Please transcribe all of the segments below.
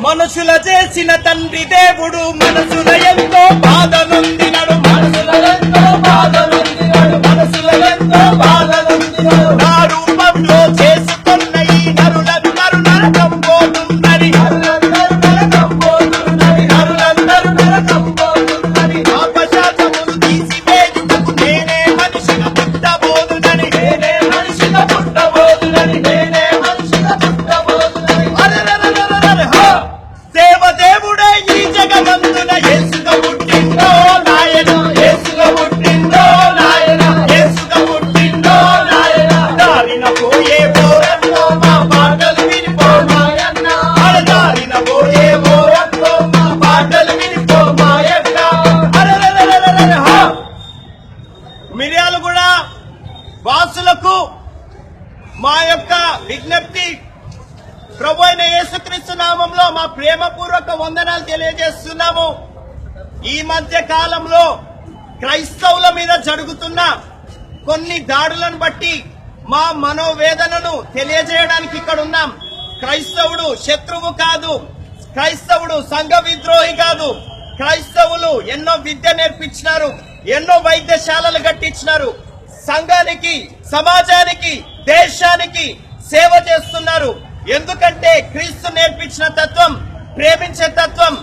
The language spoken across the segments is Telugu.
మనుషుల చేసిన తండ్రి దేవుడు మనసుల ఎంతో బాధ నొందినడు, మనసుల ఎంతో బాధ నొందినడు, మనసుల ఎంతో బాధ నొందినడు. నా రూపంలో చేసుకున్న ఈ నరులందరూ నరకం పోతున్నది, నరులందరూ నరకం పోతున్నది, నరులందరూ నరకం పోతున్నది. పాపశాపములు తీసివేయుటకు నేనే మనిషిగా పుట్టబోదునని, నేనే మనిషిగా పుట్టబోదునని, నేనే మనిషిగా పుట్టబోదునని. అరెరెరెరెరెరె హో! దేవదేవుడే ఈ జగమందున యేసుగా పుట్టిందో నాయన, యేసుగా పుట్టిందో నాయన, యేసుగా పుట్టిందో నాయన. దారిన పోయే పోరన్నో మా పాటలు వినిపో మాయన్న, దారిన పోయే పోరన్నో మా పాటలు వినిపో మాయన్న. అరెరెరెరెరెరె హో! మిర్యాలగూడ వాసులకు మా యొక్క విజ్ఞప్తి, ప్రభు అయిన యేసుక్రీస్తు నామంలో మా ప్రేమపూర్వక వందనాలు తెలియజేస్తున్నాము. ఈ మధ్య కాలంలో క్రైస్తవుల మీద జరుగుతున్న కొన్ని దాడులను బట్టి మా మనోవేదనను తెలియజేయడానికి ఇక్కడ ఉన్నాం. క్రైస్తవుడు శత్రువు కాదు, క్రైస్తవుడు సంఘ విద్రోహి కాదు. క్రైస్తవులు ఎన్నో విద్య నేర్పించినారు, ఎన్నో వైద్యశాలలు కట్టించినారు, సంఘానికి, సమాజానికి, దేశానికి సేవ చేస్తున్నారు. ఎందుకంటే క్రీస్తు నేర్పించిన తత్వం, ప్రేమించే తత్వం,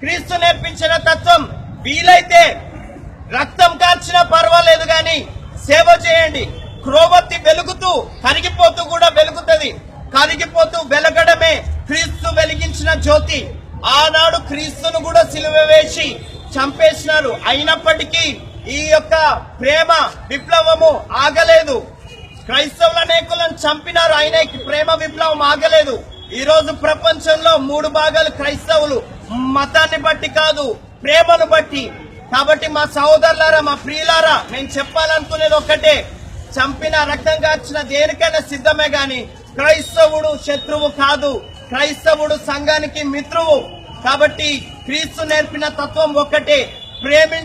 క్రీస్తు నేర్పించిన తత్వం. వీలైతే రక్తం కార్చినా పర్వాలేదు గాని సేవ చేయండి. క్రోవత్తి వెలుగుతూ కరిగిపోతూ కూడా వెలుగుతుంది. కరిగిపోతూ వెలగడమే క్రీస్తు వెలిగించిన జ్యోతి. ఆనాడు క్రీస్తును కూడా సిలువ వేసి చంపేసినారు. అయినప్పటికీ ఈ యొక్క ప్రేమ విప్లవము ఆగలేదు. క్రైస్తవుల అనేకులను చంపినారు, అయినా ప్రేమ విప్లవం ఆగలేదు. ఈ రోజు ప్రపంచంలో 3 భాగాలు క్రైస్తవులు, మతాన్ని బట్టి కాదు, ప్రేమను బట్టి. కాబట్టి మా సహోదరులారా, మా ప్రియులారా, నేను చెప్పాలనుకునేది ఒక్కటే, చంపిన రక్తం కార్చిన దేనికైనా సిద్ధమే గాని క్రైస్తవుడు శత్రువు కాదు, క్రైస్తవుడు సంఘానికి మిత్రువు. కాబట్టి క్రీస్తు నేర్పిన తత్వం ఒక్కటే, ప్రేమించ